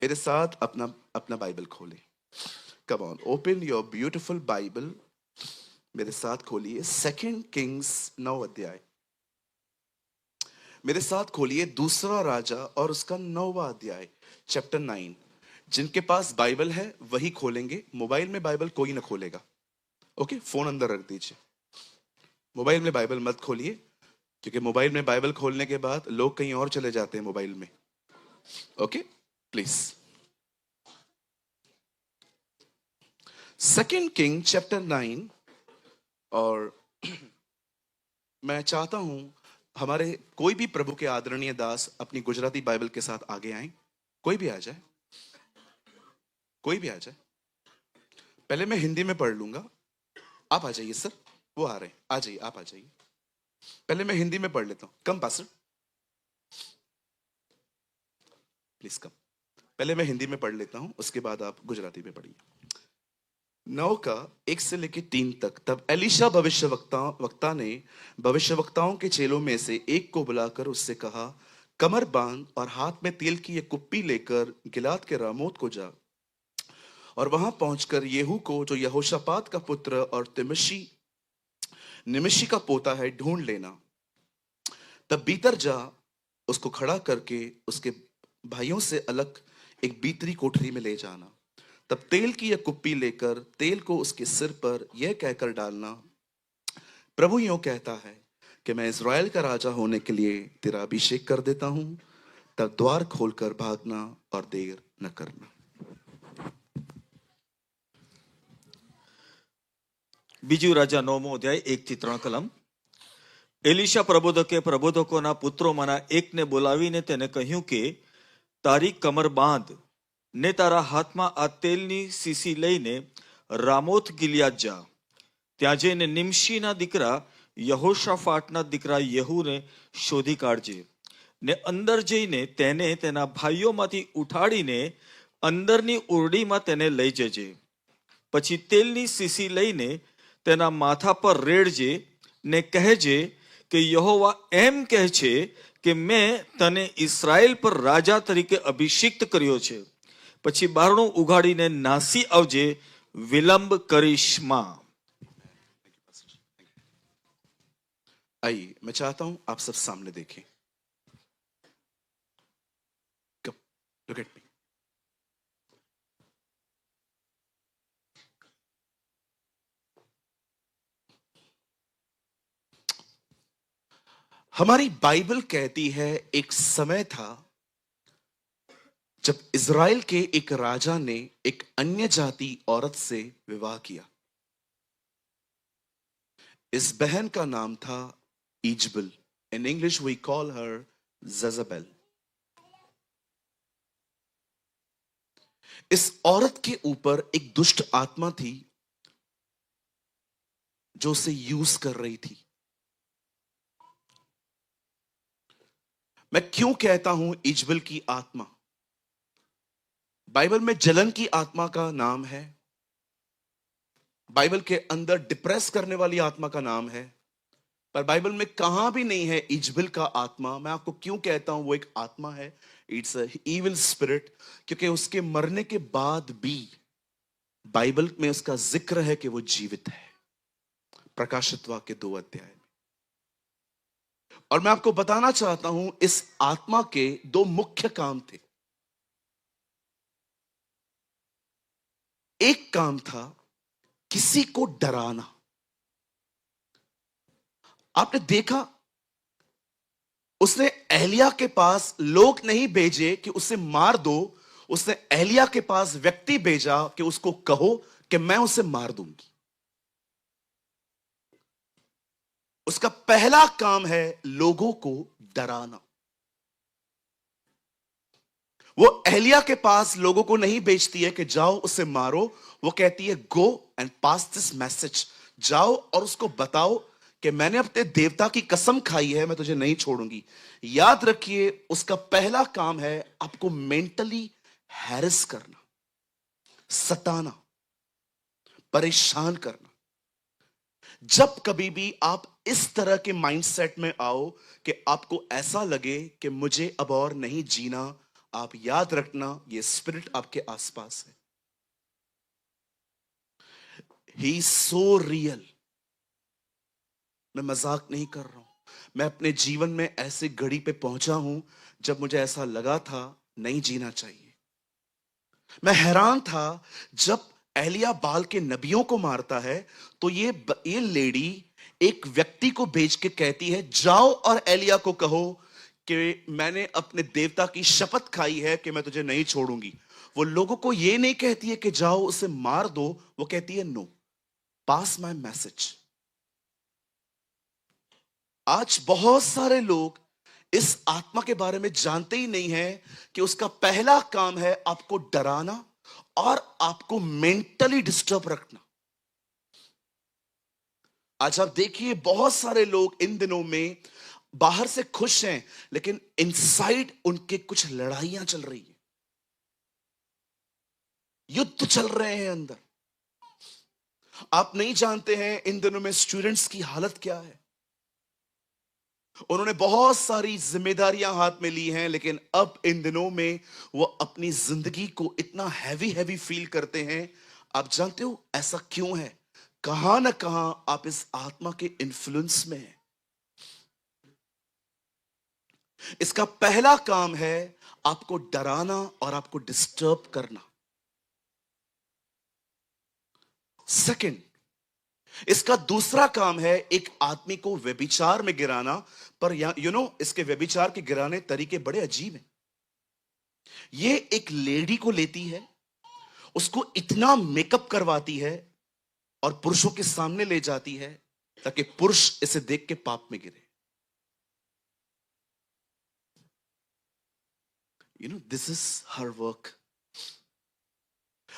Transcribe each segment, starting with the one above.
मेरे साथ अपना अपना बाइबल खोले। Come on, open your beautiful Bible. मेरे साथ खोलिए 2 किंग्स 9 अध्याय। मेरे साथ खोलिए दूसरा राजा और उसका 9वां अध्याय, चैप्टर 9। जिनके पास बाइबल है वही खोलेंगे, मोबाइल में बाइबल कोई ना खोलेगा। ओके, फोन अंदर रख दीजिए, मोबाइल में बाइबल मत खोलिए, क्योंकि मोबाइल में बाइबल खोलने के बाद लोग कहीं और चले जाते हैं मोबाइल में। Okay, please. 2 king chapter 9। और मैं चाहता हूं हमारे कोई भी प्रभु के आदरणीय दास अपनी गुजराती बाइबल के साथ आगे आए। कोई भी आ जाए, कोई भी आ जाए। पहले मैं हिंदी में पढ़ लूंगा, आप आ जाइए सर। वो आ रहे हैं, आ जाइए, आप आ जाइए। पहले मैं हिंदी में पढ़ लेता हूं। कम पासर, प्लीज कम। पहले मैं हिंदी में पढ़ लेता हूं, उसके बाद आप गुजराती में पढ़िए। 9 का 1 से लेकर 3 तक। तब एलीशा वक्ता ने भविष्यवक्ताओं के चेलों में से एक को बुलाकर उससे कहा, कमर बांध और हाथ में तेल की एक कुप्पी लेकर गिलाद के रामोत को जा, और वहां पहुंचकर येहू को, जो यहोशापात का पुत्र और निमिशी का पोता है, ढूंढ लेना। तब भीतर जा, उसको खड़ा करके उसके भाइयों से अलग एक भीतरी कोठरी में ले जाना। तब तेल की यह कुप्पी लेकर तेल को उसके सिर पर यह कहकर डालना, प्रभु यूं कहता है कि मैं इज़राइल का राजा होने के लिए तेरा अभिषेक कर देता हूं। तब द्वार खोलकर भागना और देर न करना। બીજું રાજા 9મો અધ્યાય 1 થી 3 કલમ. એલીશા પ્રબોધકે પ્રબોધકોના પુત્રોમાંના એકને બોલાવીને તેને કહ્યું કે તારી કમર બાંધ ને તારા હાથમાં આ તેલની સીસી લઈને રામોથ ગિલિયાદ જા. ત્યાં જઈને નિમશીના દીકરા યહોશાફાટના દીકરા યેહૂને શોધી કાઢજે ને અંદર જઈને તેને તેના ભાઈઓમાંથી ઉઠાડીને અંદરની ઓરડીમાં તેને લઈ જજે. પછી તેલની સીસી લઈને તેના માથા પર રેડજે ને કહેજે કે યહોવા એમ કહે છે કે મેં તને ઇસ્રાએલ પર રાજા તરીકે અભિષિક્ત કર્યો છે. પછી બારણું ઉઘાડીને નાસી આવજે, વિલંબ કરીશ માં. आइए, मैं चाहता हूं आप सब सामने देखें। Look at me. हमारी बाइबल कहती है एक समय था जब इज़राइल के एक राजा ने एक अन्य जाति औरत से विवाह किया। इस बहन का नाम था ईजबल। In English we call her Jezebel. इस औरत के ऊपर एक दुष्ट आत्मा थी जो उसे यूज कर रही थी। मैं क्यों कहता हूं ईजबल की आत्मा? बाइबल में जलन की आत्मा का नाम है, बाइबल के अंदर डिप्रेस करने वाली आत्मा का नाम है, पर बाइबल में कहां भी नहीं है ईजबल का आत्मा। मैं आपको क्यों कहता हूं वो एक आत्मा है, इट्स अ इविल स्पिरिट, क्योंकि उसके मरने के बाद भी बाइबल में उसका जिक्र है कि वो जीवित है, प्रकाशित वाक्य 2 अध्याय में। और मैं आपको बताना चाहता हूं इस आत्मा के 2 मुख्य काम थे। एक काम था किसी को डराना। आपने देखा, उसने एलिया के पास लोग नहीं भेजे कि उसे मार दो, उसने एलिया के पास व्यक्ति भेजा कि उसको कहो कि मैं उसे मार दूंगी। उसका पहला काम है लोगों को डराना। वो एलिया के पास लोगों को नहीं भेजती है कि जाओ उसे मारो, वो कहती है go and pass this message. जाओ और उसको बताओ कि मैंने अपने देवता की कसम खाई है, मैं तुझे नहीं छोड़ूंगी। याद रखिए, उसका पहला काम है आपको मेंटली हैरेस करना, सताना, परेशान करना। जब कभी भी आप इस तरह के माइंडसेट में आओ कि आपको ऐसा लगे कि मुझे अब और नहीं जीना, आप याद रखना, ये स्पिरिट आपके आसपास है। He is so real. मैं मजाक नहीं कर रहा हूं। मैं अपने जीवन में ऐसे घड़ी पे पहुंचा हूं जब मुझे ऐसा लगा था नहीं जीना चाहिए। मैं हैरान था जब एलिया बाल के नबियों को मारता है तो ये लेडी एक व्यक्ति को भेज के कहती है, जाओ और एलिया को कहो कि मैंने अपने देवता की शपथ खाई है कि मैं तुझे नहीं छोड़ूंगी। वो लोगों को ये नहीं कहती है कि जाओ उसे मार दो, वो कहती है नो, पास माय मैसेज। आज बहुत सारे लोग इस आत्मा के बारे में जानते ही नहीं है कि उसका पहला काम है आपको डराना और आपको मेंटली डिस्टर्ब रखना। आज आप देखिए बहुत सारे लोग इन दिनों में बाहर से खुश हैं लेकिन इनसाइड उनके कुछ लड़ाइयां चल रही है, युद्ध चल रहे हैं अंदर। आप नहीं जानते हैं इन दिनों में स्टूडेंट्स की हालत क्या है। उन्होंने बहुत सारी जिम्मेदारियां हाथ में ली हैं लेकिन अब इन दिनों में वो अपनी जिंदगी को इतना हैवी हैवी फील करते हैं। आप जानते हो ऐसा क्यों है? कहां ना कहां आप इस आत्मा के इन्फ्लुएंस में हैं। इसका पहला काम है आपको डराना और आपको डिस्टर्ब करना। सेकंड, इसका दूसरा काम है एक आदमी को व्यभिचार में गिराना। पर इसके व्यभिचार के गिराने तरीके बड़े अजीब हैं। ये एक लेडी को लेती है, उसको इतना मेकअप करवाती है और पुरुषों के सामने ले जाती है ताकि पुरुष इसे देख के पाप में गिरे। This is her work.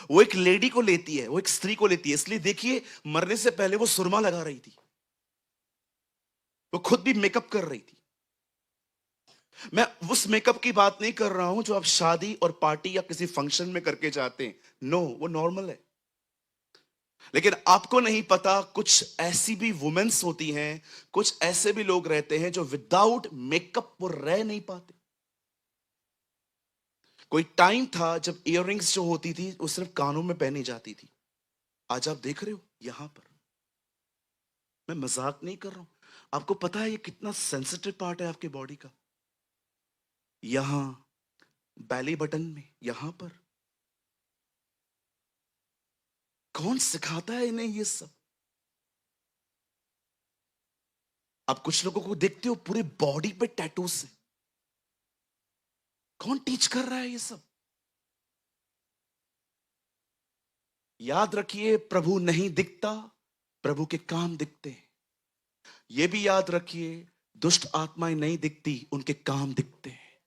वो एक लेडी को लेती है, वो एक स्त्री को लेती है। इसलिए देखिए मरने से पहले वो सुरमा लगा रही थी, वो खुद भी मेकअप कर रही थी। मैं उस मेकअप की बात नहीं कर रहा हूं जो आप शादी और पार्टी या किसी फंक्शन में करके जाते हैं। नो, वो नॉर्मल है। लेकिन आपको नहीं पता कुछ ऐसी भी वुमेन्स होती हैं, कुछ ऐसे भी लोग रहते हैं जो विदाउट मेकअप वो रह नहीं पाते। कोई टाइम था जब इयररिंग्स जो होती थी वो सिर्फ कानों में पहनी जाती थी। आज आप देख रहे हो यहां पर, मैं मजाक नहीं कर रहा हूं। आपको पता है ये कितना सेंसिटिव पार्ट है आपके बॉडी का? यहां बैली बटन में, यहां पर। कौन सिखाता है इन्हें ये सब? आप कुछ लोगों को देखते हो पूरे बॉडी पे टैटू से। कौन टीच कर रहा है ये सब? याद रखिए, प्रभु नहीं दिखता, प्रभु के काम दिखते हैं। यह भी याद रखिए, दुष्ट आत्माएं नहीं दिखती, उनके काम दिखते हैं।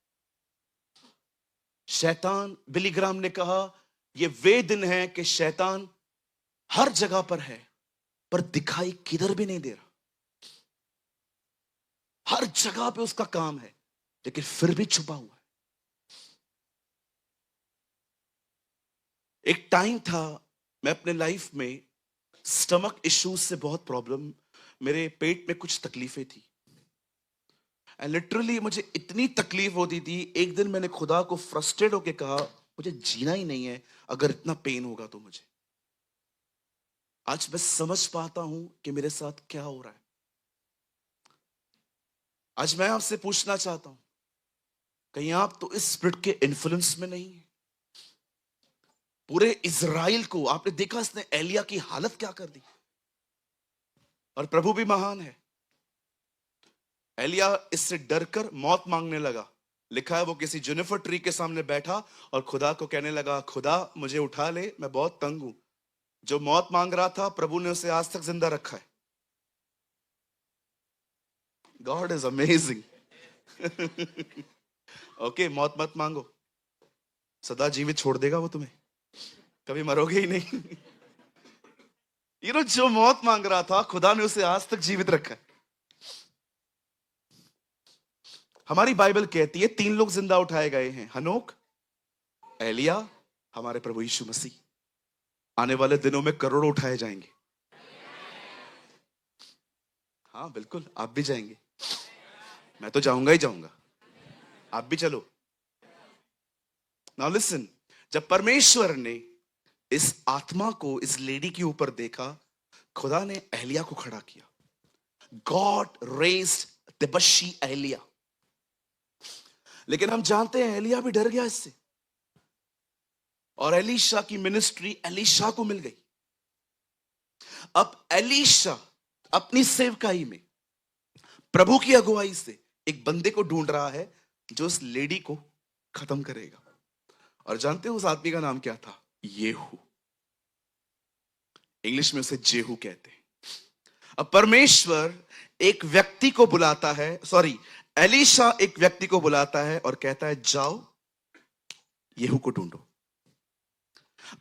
शैतान, बिली ग्राहम ने कहा, ये वे दिन हैं कि शैतान हर जगह पर है पर दिखाई किधर भी नहीं दे रहा। हर जगह पे उसका काम है लेकिन फिर भी छुपा हुआ है। एक टाइम था, मैं अपने लाइफ में स्टमक इश्यूज से बहुत प्रॉब्लम, मेरे पेट में कुछ तकलीफें थी। लिटरली मुझे इतनी तकलीफ होती थी, एक दिन मैंने खुदा को फ्रस्ट्रेट होकर कहा, मुझे जीना ही नहीं है अगर इतना पेन होगा तो मुझे। आज मैं समझ पाता हूं कि मेरे साथ क्या हो रहा है। आज मैं आपसे पूछना चाहता हूं, कहीं आप तो इस स्पिरिट के इन्फ्लुएंस में नहीं है? पूरे इज़राइल को आपने देखा, इसने एलिया की हालत क्या कर दी। और प्रभु भी महान है। एलिया इससे डरकर मौत मांगने लगा। लिखा है वो किसी जुनिफर ट्री के सामने बैठा और खुदा को कहने लगा, खुदा मुझे उठा ले, मैं बहुत तंग हूं। जो मौत मांग रहा था, प्रभु ने उसे आज तक जिंदा रखा है। God is amazing. ओके, मौत मत मांगो, सदा जीवित छोड़ देगा वो तुम्हें, कभी मरोगे ही नहीं। जो मौत मांग रहा था, खुदा ने उसे आज तक जीवित रखा है। हमारी बाइबल कहती है 3 लोग जिंदा उठाए गए हैं, हनोक, एलिया, हमारे प्रभु यीशु मसीह। आने वाले दिनों में करोड़ों उठाए जाएंगे। हाँ बिल्कुल, आप भी जाएंगे। मैं तो जाऊंगा ही जाऊंगा, आप भी चलो। नाउ लिसन, जब परमेश्वर ने इस आत्मा को इस लेडी के ऊपर देखा, खुदा ने एलिया को खड़ा किया. God raised Tishbite Elijah. लेकिन हम जानते हैं एलिया भी डर गया इससे, और एलीशा की मिनिस्ट्री एलीशा को मिल गई. अब एलीशा अपनी सेवकाई में प्रभु की अगुवाई से एक बंदे को ढूंढ रहा है जो उस लेडी को खत्म करेगा. और जानते हो उस आदमी का नाम क्या था? येहू. इंग्लिश में उसे जेहू कहते हैं. अब परमेश्वर एक व्यक्ति को बुलाता है, एलीशा एक व्यक्ति को बुलाता है और कहता है जाओ येहू को ढूंढो.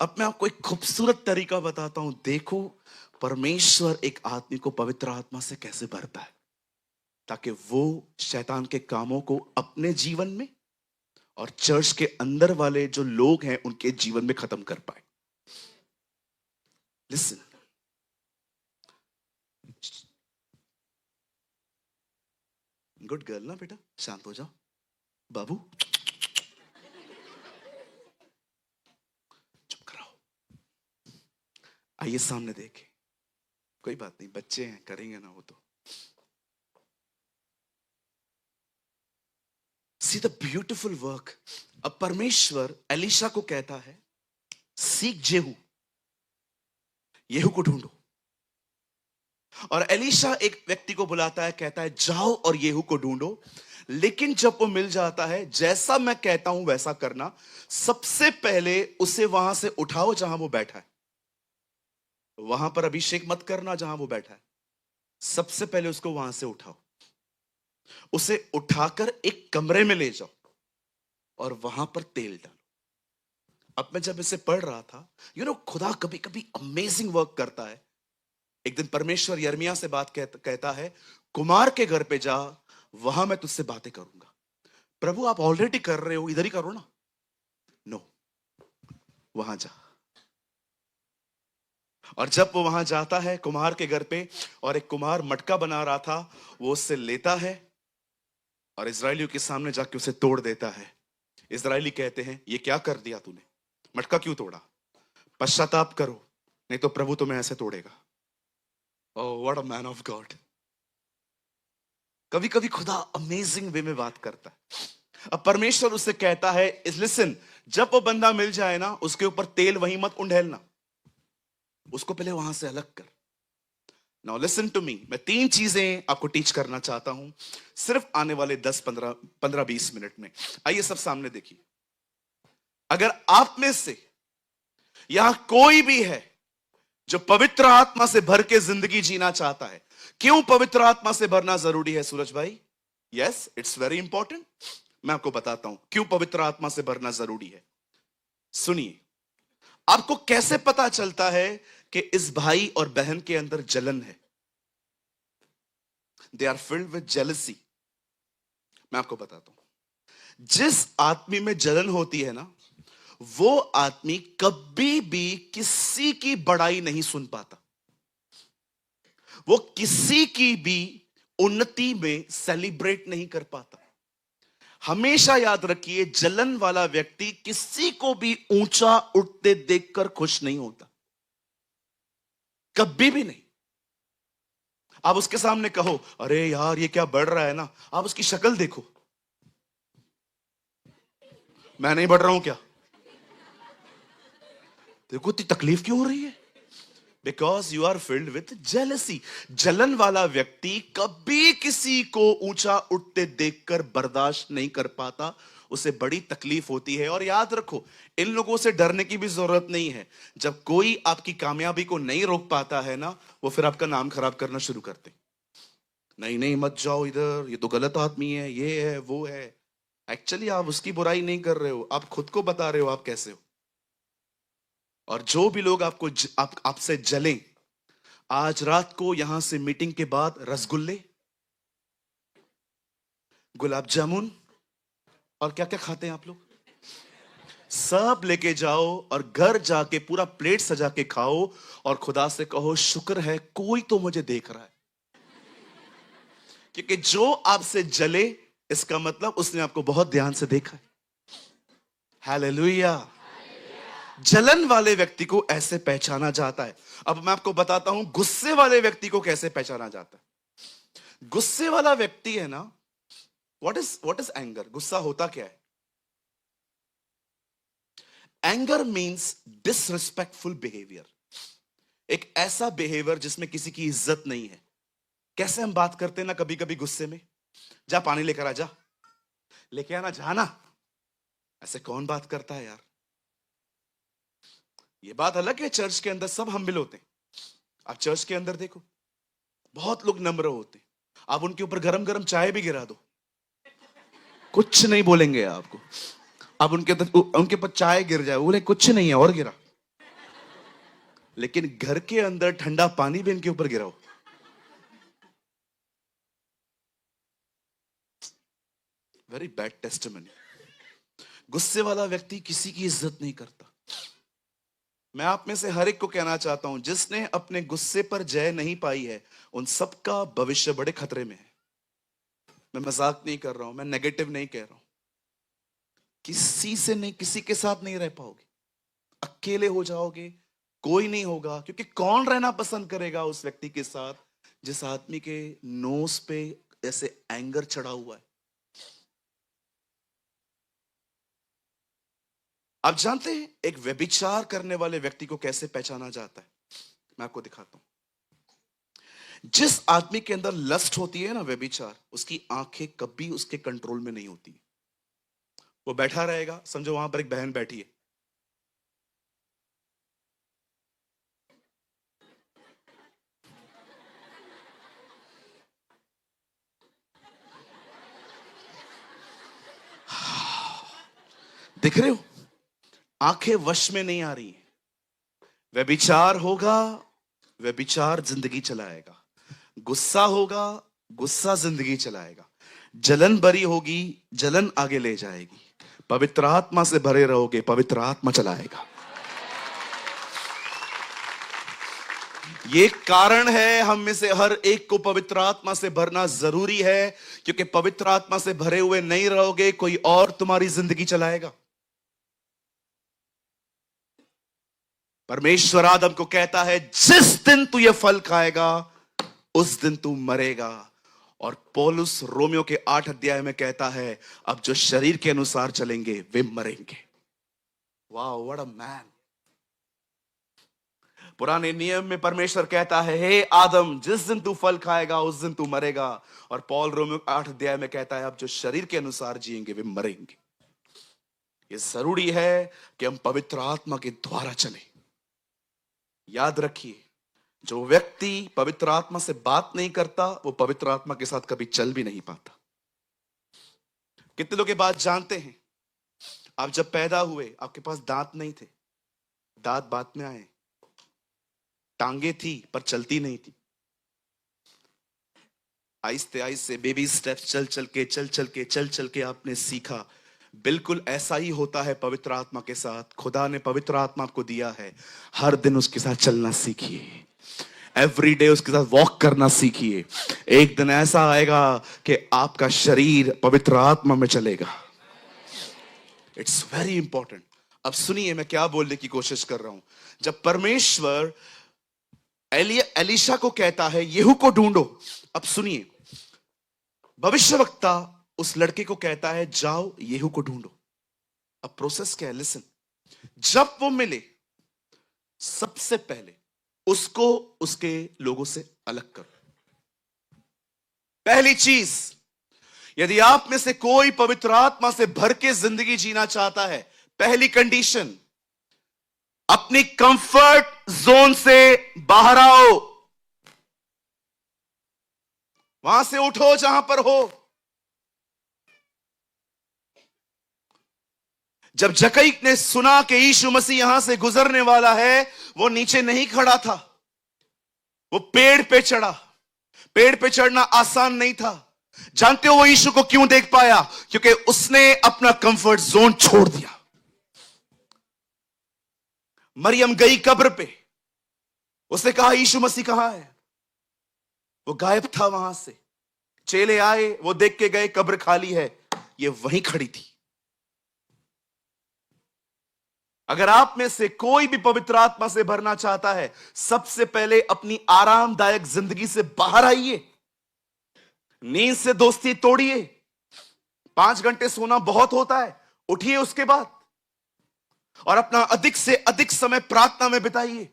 अब मैं आपको एक खूबसूरत तरीका बताता हूं. देखो परमेश्वर एक आदमी को पवित्र आत्मा से कैसे भरता है ताकि वो शैतान के कामों को अपने जीवन में और चर्च के अंदर वाले जो लोग हैं उनके जीवन में खत्म कर पाए. लिसन, गुड गर्ल ना बेटा, शांत हो जाओ. बाबू चुप कराओ. आइए सामने देखे. कोई बात नहीं, बच्चे हैं, करेंगे ना वो तो. See the beautiful work. अब परमेश्वर एलीशा को कहता है सीख जेहू, येहू को ढूंढो. और एलीशा एक व्यक्ति को बुलाता है, कहता है जाओ और येहू को ढूंढो. लेकिन जब वो मिल जाता है, जैसा मैं कहता हूं वैसा करना. सबसे पहले उसे वहां से उठाओ जहां वो बैठा है. वहां पर अभिषेक मत करना जहां वो बैठा है. सबसे पहले उसको वहां से उठाओ. उसे उठाकर एक कमरे में ले जाओ और वहां पर तेल डालो. अब मैं जब इसे पढ़ रहा था, खुदा कभी कभी अमेजिंग वर्क करता है. एक दिन परमेश्वर यिर्मयाह से बात कहता है, कुमार के घर पे जा, वहां मैं तुझसे बातें करूंगा. प्रभु आप ऑलरेडी कर रहे हो, इधर ही करो ना. नो, वहां जा. और जब वो वहां जाता है कुम्हार के घर पे, और एक कुम्हार मटका बना रहा था, वो उससे लेता है और इजरायलियों के सामने जाके उसे तोड़ देता है. इजरायली कहते हैं ये क्या कर दिया तूने, मटका क्यों तोड़ा? पश्चाताप करो, नहीं तो प्रभु तुम्हें ऐसे तोड़ेगा. Oh what a man of God. कभी कभी खुदा अमेजिंग वे में बात करता है. अब परमेश्वर उससे कहता है लिसन, जब वो बंदा मिल जाए ना, उसके ऊपर तेल वहीं मत उंडेलना, उसको पहले वहां से अलग कर. Now listen to me. मैं 3 चीजें आपको टीच करना चाहता हूं सिर्फ आने वाले 10-15-20 मिनट में. आइए सब सामने देखिए. अगर आप में से यहां कोई भी है जो पवित्र आत्मा से भर के जिंदगी जीना चाहता है. क्यों पवित्र आत्मा से भरना जरूरी है सूरज भाई? Yes, it's very important. मैं आपको बताता हूं क्यों पवित्र आत्मा से भरना जरूरी है. सुनिए, आपको कैसे पता चलता है कि इस भाई और बहन के अंदर जलन है? They are filled with jealousy. मैं आपको बताता हूं. जिस आदमी में जलन होती है ना, वो आदमी कभी भी किसी की बड़ाई नहीं सुन पाता. वो किसी की भी उन्नति में सेलिब्रेट नहीं कर पाता. हमेशा याद रखिए, जलन वाला व्यक्ति किसी को भी ऊंचा उठते देखकर खुश नहीं होता, कभी भी नहीं. आप उसके सामने कहो अरे यार ये क्या बढ़ रहा है ना, आप उसकी शक्ल देखो, मैं नहीं बढ़ रहा हूं क्या? देखो इतनी तकलीफ क्यों हो रही है? Because you are filled with jealousy. जलन वाला व्यक्ति कभी किसी को ऊंचा उठते देखकर बर्दाश्त नहीं कर पाता, उसे बड़ी तकलीफ होती है. और याद रखो, इन लोगों से डरने की भी जरूरत नहीं है. जब कोई आपकी कामयाबी को नहीं रोक पाता है ना, वो फिर आपका नाम खराब करना शुरू करते. नहीं नहीं मत जाओ इधर, ये तो गलत आदमी है, ये है वो है. एक्चुअली आप उसकी बुराई नहीं कर रहे हो, आप खुद को बता रहे हो आप कैसे हो. और जो भी लोग आपसे जलें, आज रात को यहां से मीटिंग के बाद रसगुल्ले, गुलाब जामुन और क्या क्या खाते हैं आप लोग, सब लेके जाओ और घर जाके पूरा प्लेट सजा के खाओ और खुदा से कहो शुक्र है कोई तो मुझे देख रहा है. क्योंकि जो आपसे जले, इसका मतलब उसने आपको बहुत ध्यान से देखा हालेलुया। जलन वाले व्यक्ति को ऐसे पहचाना जाता है। अब मैं आपको बताता हूं गुस्से वाले व्यक्ति को कैसे पहचाना जाता है। गुस्से वाला व्यक्ति है ना, व्हाट इज एंगर? गुस्सा होता क्या है? Anger means disrespectful behaviour. एक ऐसा बिहेवियर जिसमें किसी की इज्जत नहीं है। कैसे हम बात करते हैं ना कभी कभी गुस्से में, जा पानी लेकर आ, जा लेके आना, जाना। ऐसे कौन बात करता है यार? ये बात अलग है, चर्च के अंदर सब हम्बिल होते हैं। आप चर्च के अंदर देखो, बहुत लोग नम्र होते हैं। आप उनके ऊपर गरम गरम चाय भी गिरा दो, कुछ नहीं बोलेंगे आपको। आप उनके ऊपर चाय गिर जाए, बोले कुछ नहीं है, और गिरा। लेकिन घर के अंदर ठंडा पानी भी इनके ऊपर गिराओ, वेरी बैड टेस्टिमनी। गुस्से वाला व्यक्ति किसी की इज्जत नहीं करता। मैं आप में से हर एक को कहना चाहता हूं, जिसने अपने गुस्से पर जय नहीं पाई है, उन सबका भविष्य बड़े खतरे में है। मैं मजाक नहीं कर रहा हूं, मैं नेगेटिव नहीं कह रहा हूं। किसी से नहीं, किसी के साथ नहीं रह पाओगे, अकेले हो जाओगे, कोई नहीं होगा। क्योंकि कौन रहना पसंद करेगा उस व्यक्ति के साथ जिस आदमी के नोज पे ऐसे एंगर चढ़ा हुआ है। आप जानते हैं एक व्यभिचार करने वाले व्यक्ति को कैसे पहचाना जाता है? मैं आपको दिखाता हूं। जिस आदमी के अंदर लस्ट होती है ना, व्यभिचार, उसकी आंखें कभी उसके कंट्रोल में नहीं होती। वो बैठा रहेगा, समझो वहां पर एक बहन बैठी है, दिख रहे हो, आंखें वश में नहीं आ रही हैं। व्यभिचार होगा, व्यभिचार जिंदगी चलाएगा। गुस्सा होगा, गुस्सा जिंदगी चलाएगा। जलन भरी होगी, जलन आगे ले जाएगी। पवित्र आत्मा से भरे रहोगे, पवित्र आत्मा चलाएगा। ये कारण है हम में से हर एक को पवित्र आत्मा से भरना जरूरी है, क्योंकि पवित्र आत्मा से भरे हुए नहीं रहोगे, कोई और तुम्हारी जिंदगी चलाएगा। परमेश्वर आदम को कहता है, जिस दिन तू ये फल खाएगा उस दिन तू मरेगा। और पौलुस रोमियो के 8 अध्याय में कहता है, अब जो शरीर के अनुसार चलेंगे वे मरेंगे। वाह, व्हाट अ मैन। पुराने नियम में परमेश्वर कहता है, हे आदम, जिस दिन तू फल खाएगा उस दिन तू मरेगा। और पौल रोमियो 8 अध्याय में कहता है, अब जो शरीर के अनुसार जिएंगे वे मरेंगे। ये जरूरी है कि हम पवित्र आत्मा के द्वारा चलें। याद रखिए, जो व्यक्ति पवित्र आत्मा से बात नहीं करता, वो पवित्र आत्मा के साथ कभी चल भी नहीं पाता। कितने लोग ये बात जानते हैं? आप जब पैदा हुए, आपके पास दांत नहीं थे, दांत बाद में आए। टांगे थी पर चलती नहीं थी। आहिस्ते आहिस्ते बेबी स्टेप्स चल चल के आपने सीखा। बिल्कुल ऐसा ही होता है पवित्र आत्मा के साथ। खुदा ने पवित्र आत्मा आपको दिया है, हर दिन उसके साथ चलना सीखिए। एवरी डे उसके साथ वॉक करना सीखिए। एक दिन ऐसा आएगा कि आपका शरीर पवित्र आत्मा में चलेगा। It's very important. अब सुनिए मैं क्या बोलने की कोशिश कर रहा हूं। जब परमेश्वर एलीशा को कहता है, येहू को ढूंढो। अब सुनिए, भविष्यवक्ता उस लड़के को कहता है, जाओ येहू को ढूंढो। अब प्रोसेस क्या है? लिसन। जब वो मिले, सबसे पहले उसको उसके लोगों से अलग करो। पहली चीज, यदि आप में से कोई पवित्र आत्मा से भर के जिंदगी जीना चाहता है, पहली कंडीशन, अपनी कंफर्ट जोन से बाहर आओ। वहां से उठो जहां पर हो। जब जकई ने सुना कि यीशु मसीह यहां से गुजरने वाला है, वो नीचे नहीं खड़ा था, वो पेड़ पे चढ़ा। पेड़ पे चढ़ना आसान नहीं था। जानते हो वो यीशु को क्यों देख पाया? क्योंकि उसने अपना कंफर्ट जोन छोड़ दिया। मरियम गई कब्र पे, उसने कहा यीशु मसीह कहां है? वो गायब था वहां से। चेले आए, वो देख के गए कब्र खाली है, ये वहीं खड़ी थी। अगर आप में से कोई भी पवित्र आत्मा से भरना चाहता है, सबसे पहले अपनी आरामदायक जिंदगी से बाहर आइए, नींद से दोस्ती तोड़िए। 5 घंटे सोना बहुत होता है, उठिए उसके बाद और अपना अधिक से अधिक समय प्रार्थना में बिताइए।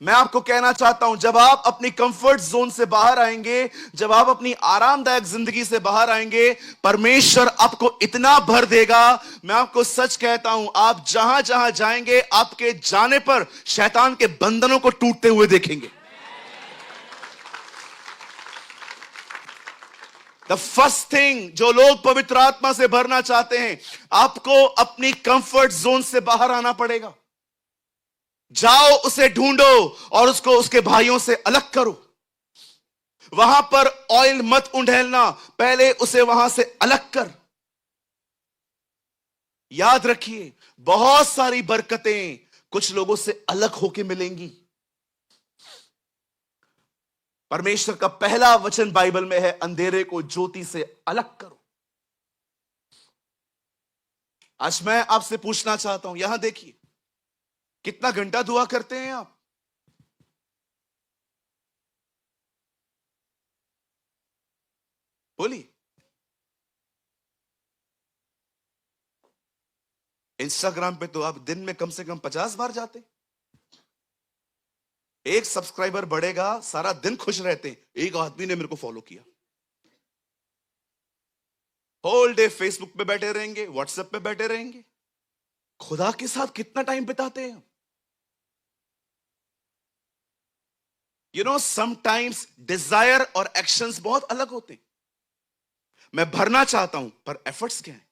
मैं आपको कहना चाहता हूं, जब आप अपनी कंफर्ट जोन से बाहर आएंगे, जब आप अपनी आरामदायक जिंदगी से बाहर आएंगे, परमेश्वर आपको इतना भर देगा। मैं आपको सच कहता हूं, आप जहां जहां जाएंगे, आपके जाने पर शैतान के बंधनों को टूटते हुए देखेंगे। द फर्स्ट थिंग, जो लोग पवित्र आत्मा से भरना चाहते हैं, आपको अपनी कंफर्ट जोन से बाहर आना पड़ेगा। जाओ, उसे ढूंढो और उसको उसके भाइयों से अलग करो। वहां पर ऑयल मत उंडेलना, पहले उसे वहां से अलग कर। याद रखिए, बहुत सारी बरकतें कुछ लोगों से अलग होके मिलेंगी। परमेश्वर का पहला वचन बाइबल में है, अंधेरे को ज्योति से अलग करो। आज मैं आपसे पूछना चाहता हूं, यहां देखिए, कितना घंटा दुआ करते हैं आप? बोलिए। इंस्टाग्राम पे तो आप दिन में कम से कम 50 बार जाते। एक सब्सक्राइबर बढ़ेगा, सारा दिन खुश रहते हैं, एक आदमी ने मेरे को फॉलो किया। होल डे फेसबुक पे बैठे रहेंगे, व्हाट्सएप पे बैठे रहेंगे। खुदा के साथ कितना टाइम बिताते हैं? यू नो, समटाइम्स डिजायर और एक्शंस बहुत अलग होते हैं। मैं भरना चाहता हूं, पर एफर्ट्स क्या है?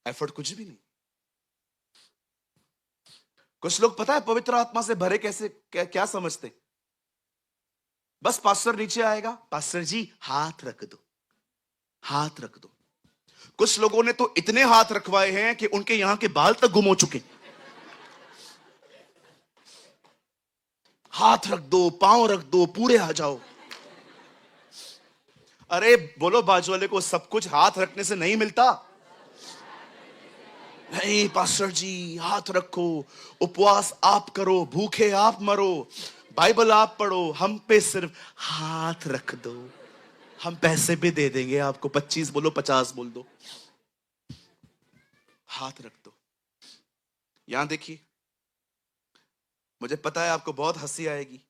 एफर्ट कुछ भी नहीं। कुछ लोग पता है पवित्र आत्मा से भरे कैसे, क्या समझते? बस पास्टर नीचे आएगा, पास्टर जी हाथ रख दो, हाथ रख दो। कुछ लोगों ने तो इतने हाथ रखवाए हैं कि उनके यहां के बाल तक गुम हो चुके। हाथ रख दो, पांव रख दो, पूरे आ जाओ। अरे बोलो बाजू वाले को, सब कुछ हाथ रखने से नहीं मिलता। नहीं पास्टर जी, हाथ रखो, उपवास आप करो, भूखे आप मरो, बाइबल आप पढ़ो, हम पे सिर्फ हाथ रख दो, हम पैसे भी दे देंगे आपको। 25 बोलो, 50 बोल दो, हाथ रख दो। यहां देखिए, मुझे पता है आपको बहुत हंसी आएगी,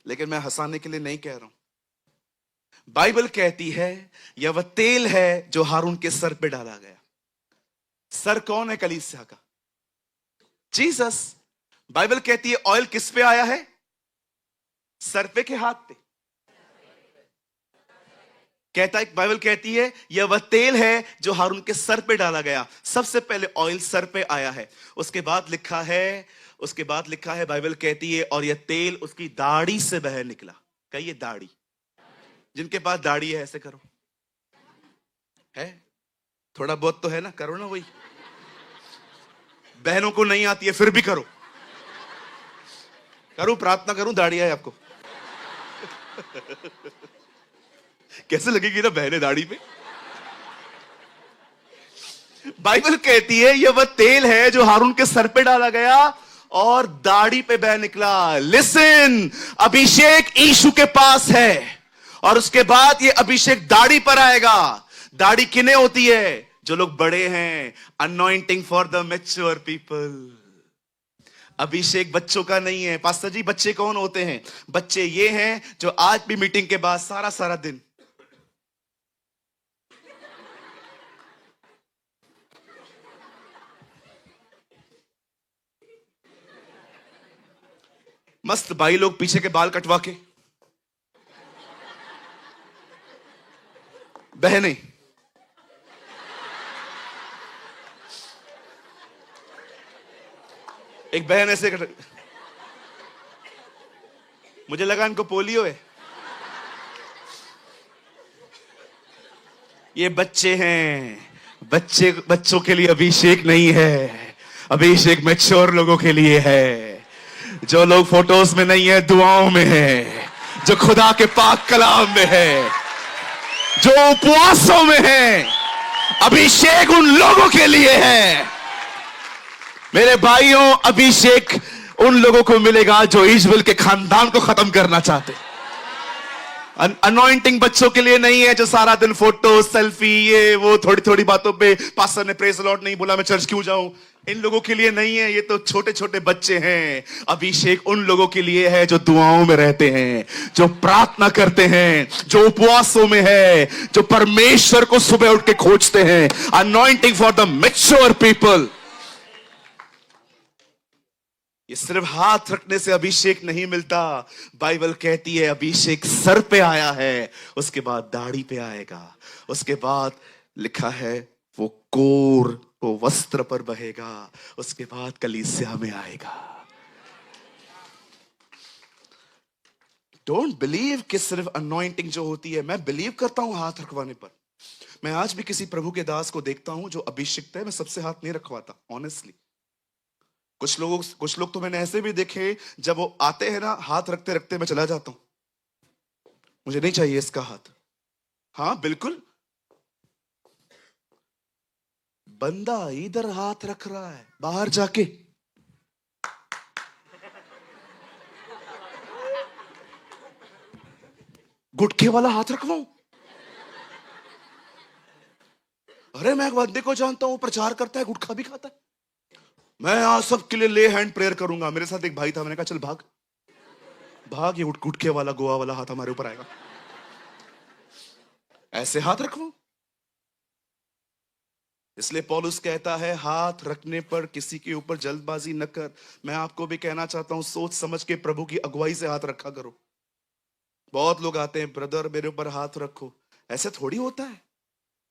लेकिन मैं हंसाने के लिए नहीं कह रहा हूं। बाइबल कहती है, यह वह तेल है जो हारून के सर पे डाला गया। सर कौन है कलीसिया का? जीसस। बाइबल कहती है ऑयल किस पे आया है? सर पे के हाथ पे? कहता है, बाइबल कहती है यह वह तेल है जो हारून के सर पे डाला गया। सबसे पहले ऑयल सर पे आया है, उसके बाद लिखा है, बाइबल कहती है, और यह तेल उसकी दाढ़ी से बह निकला। कहिए दाढ़ी। जिनके पास दाढ़ी है ऐसे करो, है थोड़ा बहुत तो है ना, करो ना। वही बहनों को नहीं आती है फिर भी करो, करूं प्रार्थना करूं, दाढ़ी है आपको। कैसे लगेगी ना बहने दाढ़ी पे? बाइबल कहती है यह वह तेल है जो हारून के सर पे डाला गया और दाढ़ी पे बह निकला। लिसन, अभिषेक यीशु के पास है और उसके बाद ये अभिषेक दाढ़ी पर आएगा। दाढ़ी किन्हें होती है? जो लोग बड़े हैं। Anointing for the mature people. अभिषेक बच्चों का नहीं है। पास्टर जी बच्चे कौन होते हैं? बच्चे ये हैं जो आज भी मीटिंग के बाद सारा सारा दिन मस्त भाई लोग पीछे के बाल कटवा के, बहनें एक बहन ऐसे मुझे लगा इनको पोलियो है। ये बच्चे हैं, बच्चों के लिए अभिषेक नहीं है, अभिषेक मैच्योर लोगों के लिए है। जो लोग फोटोज में नहीं है, दुआओं में है, जो खुदा के पाक कलाम में है, जो उपवासों में है, अभिषेक उन लोगों के लिए है। मेरे भाइयों, अभिषेक उन लोगों को मिलेगा जो इजबेल के खानदान को खत्म करना चाहते। अनॉइंटिंग बच्चों के लिए नहीं है जो सारा दिन फोटो सेल्फी ये वो थोड़ी थोड़ी बातों पे पास्टर ने प्रेज लॉर्ड नहीं बोला मैं चर्च क्यों जाऊं, इन लोगों के लिए नहीं है। ये तो छोटे छोटे बच्चे हैं। अभिषेक उन लोगों के लिए है जो दुआओं में रहते हैं, जो प्रार्थना करते हैं, जो उपवासों में है, जो परमेश्वर को सुबह उठ के खोजते हैं। Anointing for the mature people. ये सिर्फ हाथ रखने से अभिषेक नहीं मिलता। बाइबल कहती है अभिषेक सर पे आया है, उसके बाद दाढ़ी पे आएगा, उसके बाद लिखा है वो कोर वो वस्त्र पर बहेगा, उसके बाद कलीसिया में आएगा। डोंट बिलीव कि सिर्फ अनॉइंटिंग जो होती है, मैं बिलीव करता हूं हाथ रखवाने पर। मैं आज भी किसी प्रभु के दास को देखता हूं जो अभिषिक्त है, मैं सबसे हाथ नहीं रखवाता ऑनेस्टली। कुछ लोग तो मैंने ऐसे भी देखे जब वो आते हैं ना, हाथ रखते रखते मैं चला जाता हूं, मुझे नहीं चाहिए इसका हाथ। हाँ बिल्कुल, बंदा इधर हाथ रख रहा है, बाहर जाके गुटखे वाला हाथ रखवाऊं? अरे मैं एक बंदे को जानता हूं, प्रचार करता है, गुटखा भी खाता है। मैं आज सबके लिए ले हैंड प्रेयर करूंगा। मेरे साथ एक भाई था, मैंने कहा चल भाग भाग, ये गुटखे वाला गोवा वाला हाथ हमारे ऊपर आएगा। ऐसे हाथ रखवाऊं? इसलिए पौलुस कहता है हाथ रखने पर किसी के ऊपर जल्दबाजी न कर। मैं आपको भी कहना चाहता हूं, सोच समझ के प्रभु की अगुवाई से हाथ रखा करो। बहुत लोग आते हैं, ब्रदर मेरे ऊपर हाथ रखो। ऐसे थोड़ी होता है,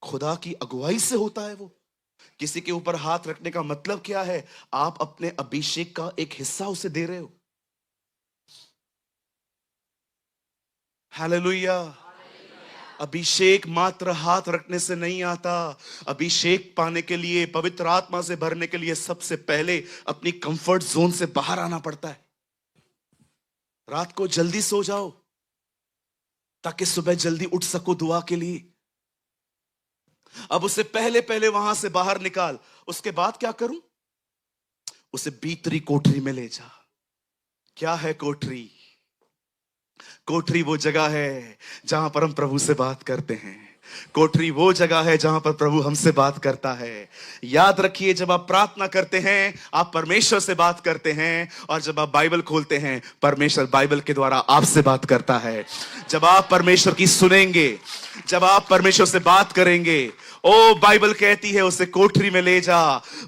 खुदा की अगुवाई से होता है वो। किसी के ऊपर हाथ रखने का मतलब क्या है? आप अपने अभिषेक का एक हिस्सा उसे दे रहे हो। हालेलुया। अभिषेक मात्र हाथ रखने से नहीं आता। अभिषेक पाने के लिए, पवित्र आत्मा से भरने के लिए सबसे पहले अपनी कंफर्ट जोन से बाहर आना पड़ता है। रात को जल्दी सो जाओ ताकि सुबह जल्दी उठ सको दुआ के लिए। अब उसे पहले पहले वहां से बाहर निकाल। उसके बाद क्या करूं? उसे भीतरी कोठरी में ले जा। क्या है कोठरी? कोठरी वो जगह है जहां पर हम प्रभु से बात करते हैं। कोठरी वो जगह है जहां पर प्रभु हमसे बात करता है। याद रखिए, जब आप प्रार्थना करते हैं आप परमेश्वर से बात करते हैं, और जब आप बाइबल खोलते हैं परमेश्वर बाइबल के द्वारा आपसे बात करता है। जब आप परमेश्वर की सुनेंगे, जब आप परमेश्वर से बात करेंगे, ओ बाइबल कहती है उसे कोठरी में ले जा,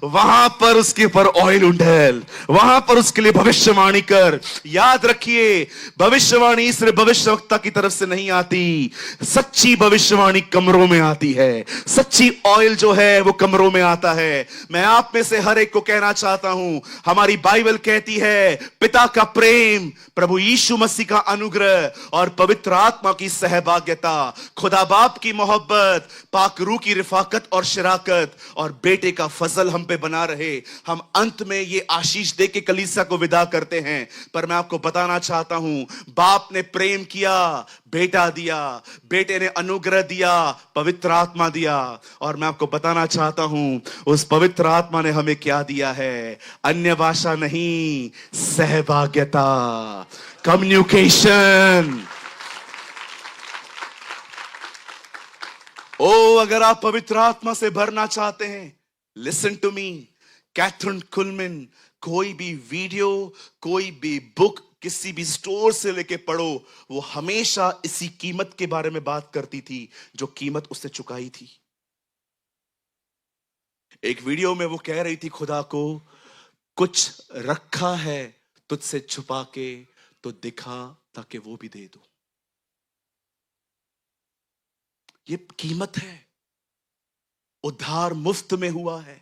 वहां पर उसके ऊपर ऑयल उंडेल, वहां पर उसके लिए भविष्यवाणी कर। याद रखिए, भविष्यवाणी सिर्फ भविष्यवक्ता की तरफ से नहीं आती, सच्ची भविष्यवाणी कमरों में आती है। सच्ची ऑयल जो है वो कमरों में आता है। मैं आप में से हर एक को कहना चाहता हूं, हमारी बाइबल कहती है पिता का प्रेम, प्रभु यीशु मसीह का अनुग्रह और पवित्र आत्मा की सहभागिता, खुदा बाप की मोहब्बत, पाक रूह की रिफाकत और शराकत और बेटे का फजल हम पे बना रहे। हम अंत में ये आशीष दे के कलीसिया को विदा करते हैं। पर मैं आपको बताना चाहता हूं, बाप ने प्रेम किया, बेटा दिया, बेटे ने अनुग्रह दिया, पवित्र आत्मा दिया, और मैं आपको बताना चाहता हूं उस पवित्र आत्मा ने हमें क्या दिया है? अन्य भाषा नहीं, सहभागिता, कम्युनिकेशन। ओ अगर आप पवित्र आत्मा से भरना चाहते हैं, लिसन टू मी, कैथरीन कुलमैन कोई भी वीडियो, कोई भी बुक किसी भी स्टोर से लेके पढ़ो, वो हमेशा इसी कीमत के बारे में बात करती थी जो कीमत उसने चुकाई थी। एक वीडियो में वो कह रही थी खुदा को, कुछ रखा है तुझसे छुपा के तो दिखा ताकि वो भी दे दो। ये कीमत है। उद्धार मुफ्त में हुआ है,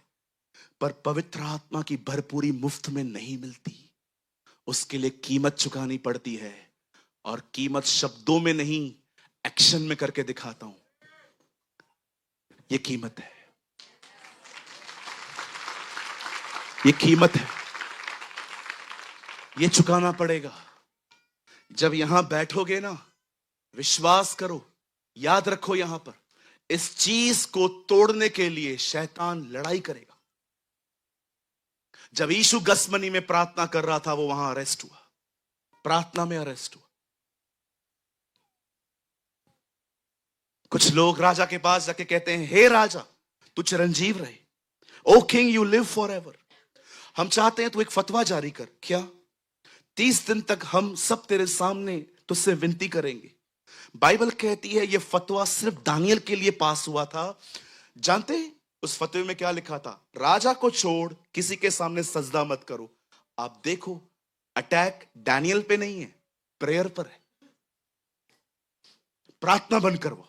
पर पवित्र आत्मा की भरपूरी मुफ्त में नहीं मिलती। उसके लिए कीमत चुकानी पड़ती है, और कीमत शब्दों में नहीं, एक्शन में करके दिखाता हूं। ये कीमत है, ये कीमत है, ये चुकाना पड़ेगा। जब यहां बैठोगे ना, विश्वास करो, याद रखो, यहां पर इस चीज को तोड़ने के लिए शैतान लड़ाई करेगा। जब यीशु गसमनी में प्रार्थना कर रहा था, वो वहां अरेस्ट हुआ, प्रार्थना में अरेस्ट हुआ। कुछ लोग राजा के पास जाके कहते हैं, हे राजा, तू चिरंजीव रहे, oh king you live forever. हम चाहते हैं तू एक फतवा जारी कर। क्या? 30 दिन तक हम सब तेरे सामने तुझसे विनती करेंगे। बाइबल कहती है यह फतवा सिर्फ दानियल के लिए पास हुआ था। जानते हैं उस फतवे में क्या लिखा था? राजा को छोड़ किसी के सामने सजदा मत करो। आप देखो, अटैक दानियल पे नहीं है, प्रेयर पर है। प्रार्थना बंद करो।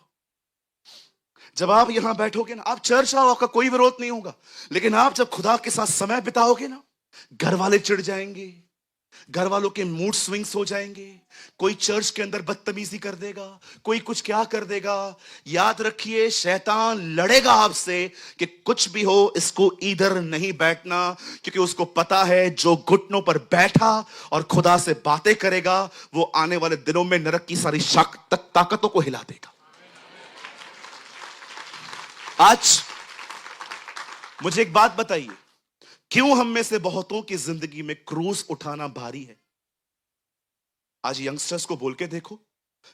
जब आप यहां बैठोगे ना, आप चर्च आओ, आपका कोई विरोध नहीं होगा, लेकिन आप जब खुदा के साथ समय बिताओगे ना, घर वाले चिढ़ जाएंगे, घर वालों के मूड स्विंग्स हो जाएंगे, कोई चर्च के अंदर बदतमीजी कर देगा, कोई कुछ क्या कर देगा। याद रखिए, शैतान लड़ेगा आपसे कि कुछ भी हो, इसको इधर नहीं बैठना, क्योंकि उसको पता है जो घुटनों पर बैठा और खुदा से बातें करेगा, वो आने वाले दिनों में नरक की सारी ताकतों को हिला देगा। आज मुझे एक बात बताइए, क्यों हम में से बहुतों की जिंदगी में क्रूज उठाना भारी है? आज यंगस्टर्स को बोल के देखो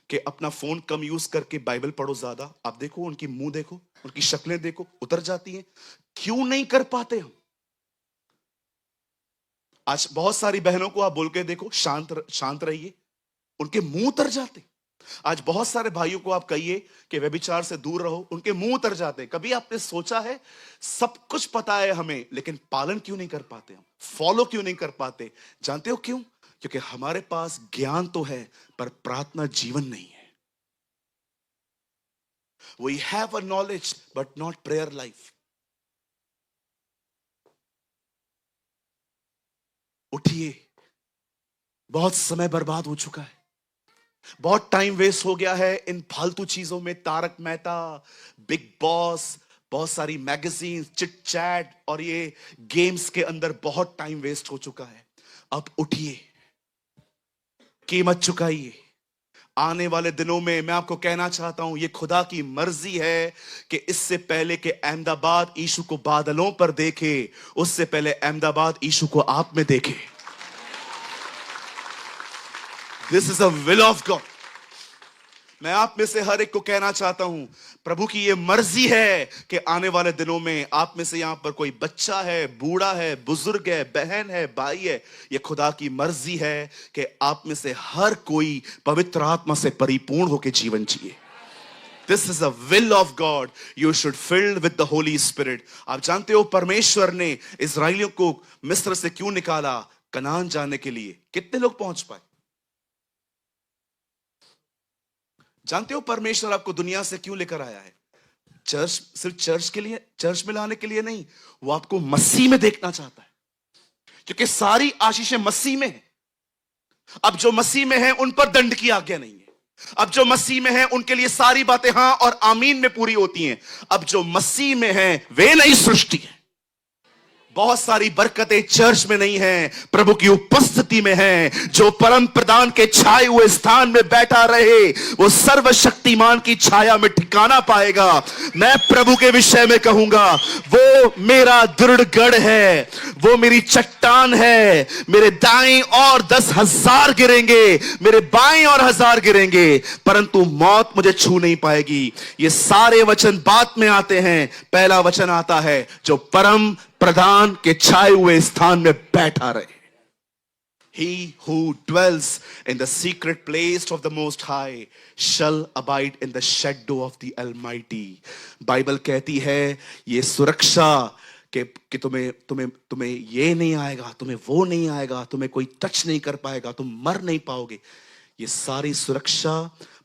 कि अपना फोन कम यूज करके बाइबल पढ़ो ज्यादा। आप देखो, उनकी मुंह देखो, उनकी शक्लें देखो, उतर जाती हैं। क्यों नहीं कर पाते हम? आज बहुत सारी बहनों को आप बोल के देखो, शांत रहिए, उनके मुंह उतर जाते। आज बहुत सारे भाइयों को आप कहिए कि व्यभिचार से दूर रहो, उनके मुंह उतर जाते। कभी आपने सोचा है, सब कुछ पता है हमें, लेकिन पालन क्यों नहीं कर पाते हम? फॉलो क्यों नहीं कर पाते? जानते हो क्यों? क्योंकि हमारे पास ज्ञान तो है, पर प्रार्थना जीवन नहीं है। We have a knowledge but not prayer life. उठिए, बहुत समय बर्बाद हो चुका है, बहुत टाइम वेस्ट हो गया है इन फालतू चीजों में। तारक मेहता, बिग बॉस, बहुत सारी मैगजीन, चिट चैट और ये गेम्स के अंदर बहुत टाइम वेस्ट हो चुका है। अब उठिए, कीमत चुकाइए। आने वाले दिनों में मैं आपको कहना चाहता हूं, ये खुदा की मर्जी है कि इससे पहले कि अहमदाबाद यीशु को बादलों पर देखे, उससे पहले अहमदाबाद यीशु को आप में देखे। This is a will of God. मैं आप में से हर एक को कहना चाहता हूं, प्रभु की यह मर्जी है कि आने वाले दिनों में आप में से यहां पर कोई बच्चा है, बूढ़ा है, बुजुर्ग है, बहन है, भाई है, यह खुदा की मर्जी है कि आप में से हर कोई पवित्र आत्मा से परिपूर्ण होकर जीवन जिए। This is a will of God. You should filled with the Holi spirit. आप जानते हो परमेश्वर ने इस्राएलियों को मिस्र से क्यों निकाला? कनान जाने के लिए। कितने लोग पहुंच पाए? जानते हो परमेश्वर आपको दुनिया से क्यों लेकर आया है? चर्च, सिर्फ चर्च के लिए, चर्च में लाने के लिए नहीं, वो आपको मसीह में देखना चाहता है, क्योंकि सारी आशीषें मसीह में है। अब जो मसीह में है उन पर दंड की आज्ञा नहीं है। अब जो मसीह में है उनके लिए सारी बातें हां और आमीन में पूरी होती हैं। अब जो मसीह में है वे नई सृष्टि है। बहुत सारी बरकतें चर्च में नहीं है, प्रभु की उपस्थिति में है। जो परम प्रधान के छाए हुए स्थान में बैठा रहे, वो सर्वशक्तिमान की छाया में ठिकाना पाएगा। मैं प्रभु के विषय में कहूंगा, वो मेरा दृढ़ गढ़ है, वो मेरी चट्टान है। मेरे दाएं और 10,000 गिरेंगे, मेरे बाएं और 1,000 गिरेंगे, परंतु मौत मुझे छू नहीं पाएगी। ये सारे वचन बाद में आते हैं। पहला वचन आता है, जो परम प्रधान के छाए हुए स्थान में बैठा रहे। He who dwells in the secret place of the Most High shall abide in the shadow of the Almighty. Bible कहती है ये सुरक्षा कि तुम्हें ये नहीं आएगा, तुम्हें वो नहीं आएगा, तुम्हें कोई टच नहीं कर पाएगा, तुम मर नहीं पाओगे। ये सारी सुरक्षा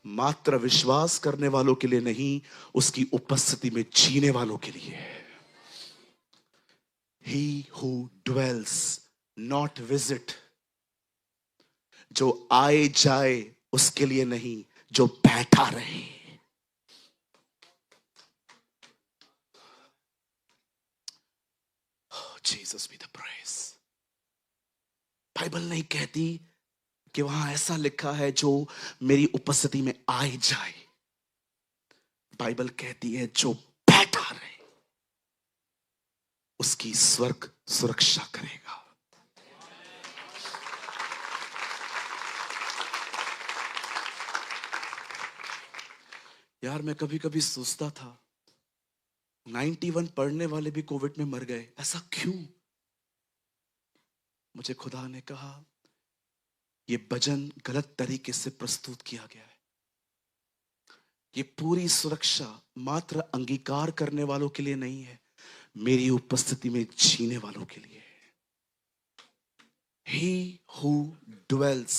मात्र विश्वास करने वालों के लिए नहीं, उसकी उपस्थिति में जीने वालों के लिए है। He who dwells, not visit. जो आए जाए उसके लिए नहीं, जो बैठा रहे। Jesus be the praise. Bible नहीं कहती कि वहां ऐसा लिखा है जो मेरी उपस्थिति में आए जाए। बाइबल कहती है जो बैठा रहे उसकी स्वर्ग सुरक्षा करेगा। यार मैं कभी कभी सोचता था 91 पढ़ने वाले भी कोविड में मर गए, ऐसा क्यों? मुझे खुदा ने कहा ये भजन गलत तरीके से प्रस्तुत किया गया है। ये पूरी सुरक्षा मात्र अंगीकार करने वालों के लिए नहीं है, मेरी उपस्थिति में जीने वालों के लिए है। He who dwells,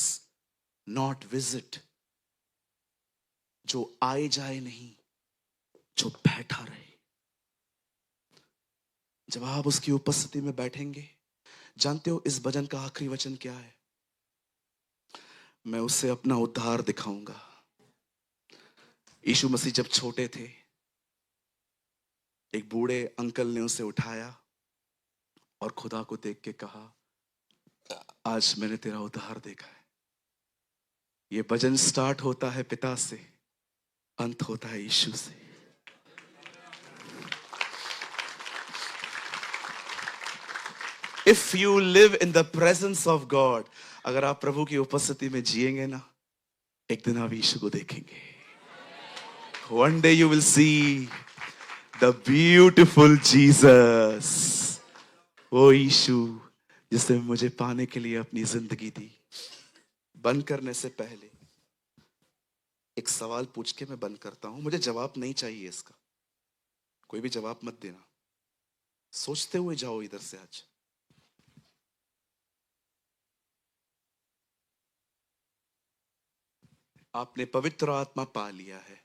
not visit, जो आए जाए नहीं, जो बैठा रहे। जब आप उसकी उपस्थिति में बैठेंगे, जानते हो इस भजन का आखिरी वचन क्या है? मैं उसे अपना उद्धार दिखाऊंगा। यीशु मसीह जब छोटे थे, एक बूढ़े अंकल ने उसे उठाया और खुदा को देख के कहा, आज मैंने तेरा उद्धार देखा है। ये भजन स्टार्ट होता है पिता से, अंत होता है यीशु से। If you live in the presence of God, अगर आप प्रभु की उपस्थिति में जिएंगे ना, एक दिन आप यीशु को देखेंगे। One day you will see the beautiful Jesus. वो यीशु जिसने मुझे पाने के लिए अपनी जिंदगी दी। बंद करने से पहले एक सवाल पूछ के मैं बंद करता हूं। मुझे जवाब नहीं चाहिए इसका, कोई भी जवाब मत देना, सोचते हुए जाओ इधर से। आज आपने पवित्र आत्मा पा लिया है,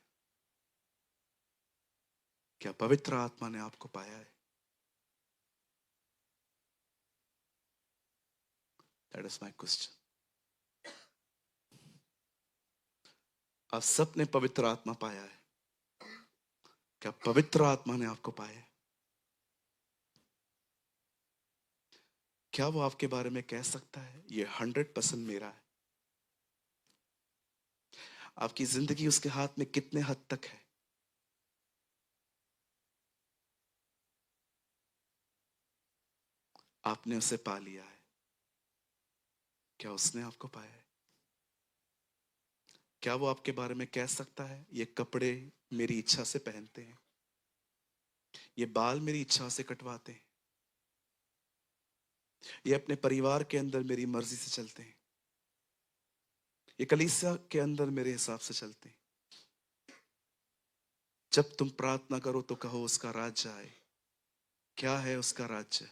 क्या पवित्र आत्मा ने आपको पाया है? That is my question. आप सबने पवित्र आत्मा पाया है, क्या पवित्र आत्मा ने आपको पाया है? क्या वो आपके बारे में कह सकता है ये 100% मेरा है? आपकी जिंदगी उसके हाथ में कितने हद तक है? आपने उसे पा लिया है, क्या उसने आपको पाया है? क्या वो आपके बारे में कह सकता है ये कपड़े मेरी इच्छा से पहनते हैं, ये बाल मेरी इच्छा से कटवाते हैं, ये अपने परिवार के अंदर मेरी मर्जी से चलते हैं, ये कलीसिया के अंदर मेरे हिसाब से चलते हैं? जब तुम प्रार्थना करो तो कहो उसका राज्य आए। क्या है उसका राज्य?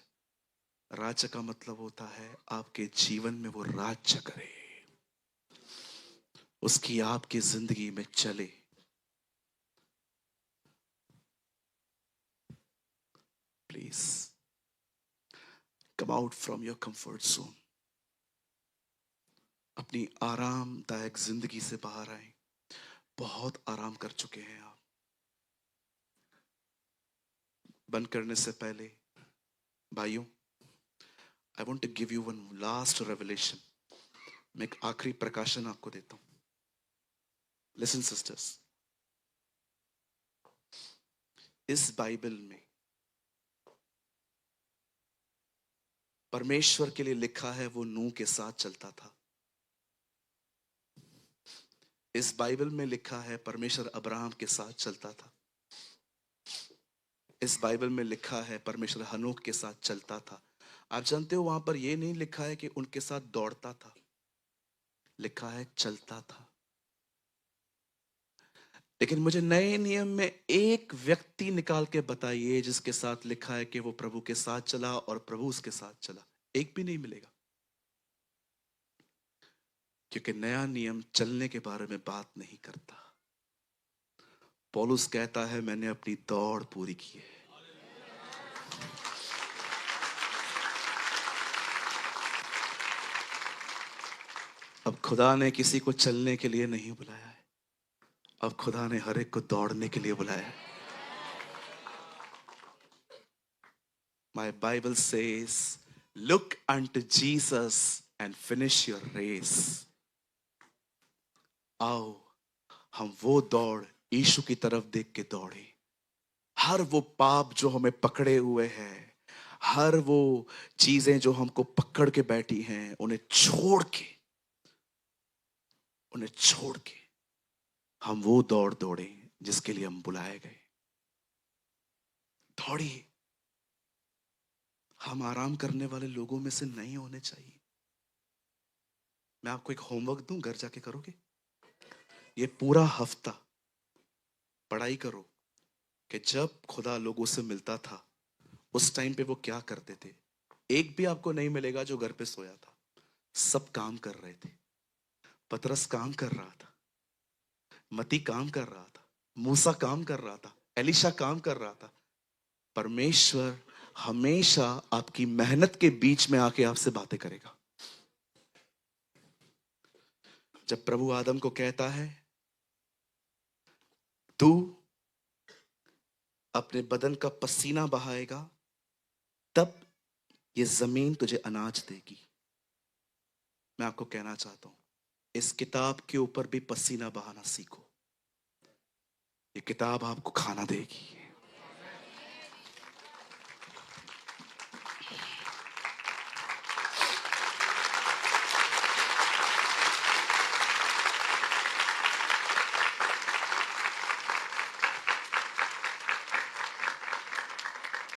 राज्य का मतलब होता है आपके जीवन में वो राज्य करे, उसकी आपकी जिंदगी में चले। Please come out from your comfort zone, अपनी आरामदायक जिंदगी से बाहर आए। बहुत आराम कर चुके हैं आप। बंद करने से पहले भाइयों, I want to give you one last revelation. मैं एक आखिरी प्रकाशन आपको देता हूं। लिसन सिस्टर्स, इस बाइबल में परमेश्वर के लिए लिखा है वो नूह के साथ चलता था। इस बाइबल में लिखा है परमेश्वर अब्राहम के साथ चलता था। इस बाइबल में लिखा है परमेश्वर हनोक के साथ चलता था। आप जानते हो वहां पर यह नहीं लिखा है कि उनके साथ दौड़ता था, लिखा है चलता था। लेकिन मुझे नए नियम में एक व्यक्ति निकाल के बताइए जिसके साथ लिखा है कि वो प्रभु के साथ चला और प्रभु उसके साथ चला। एक भी नहीं मिलेगा, क्योंकि नया नियम चलने के बारे में बात नहीं करता। पौलुस कहता है मैंने अपनी दौड़ पूरी की है। अब खुदा ने किसी को चलने के लिए नहीं बुलाया है, अब खुदा ने हर एक को दौड़ने के लिए बुलाया है। My Bible says, look unto Jesus and finish your race. आओ हम वो दौड़ यीशु की तरफ देख के दौड़े। हर वो पाप जो हमें पकड़े हुए हैं, हर वो चीजें जो हमको पकड़ के बैठी हैं, उन्हें छोड़ के हम वो दौड़ दौड़े जिसके लिए हम बुलाए गए। दौड़िए। हम आराम करने वाले लोगों में से नहीं होने चाहिए। मैं आपको एक होमवर्क दूं, घर जाके करोगे? ये पूरा हफ्ता पढ़ाई करो कि जब खुदा लोगों से मिलता था उस टाइम पे वो क्या करते थे। एक भी आपको नहीं मिलेगा जो घर पे सोया था। सब काम कर रहे थे। पतरस काम कर रहा था, मती काम कर रहा था, मूसा काम कर रहा था, एलिशा काम कर रहा था। परमेश्वर हमेशा आपकी मेहनत के बीच में आके आपसे बातें करेगा। जब प्रभु आदम को कहता है तू अपने बदन का पसीना बहाएगा तब ये जमीन तुझे अनाज देगी। मैं आपको कहना चाहता हूं, इस किताब के ऊपर भी पसीना बहाना सीखो। ये किताब आपको खाना देगी।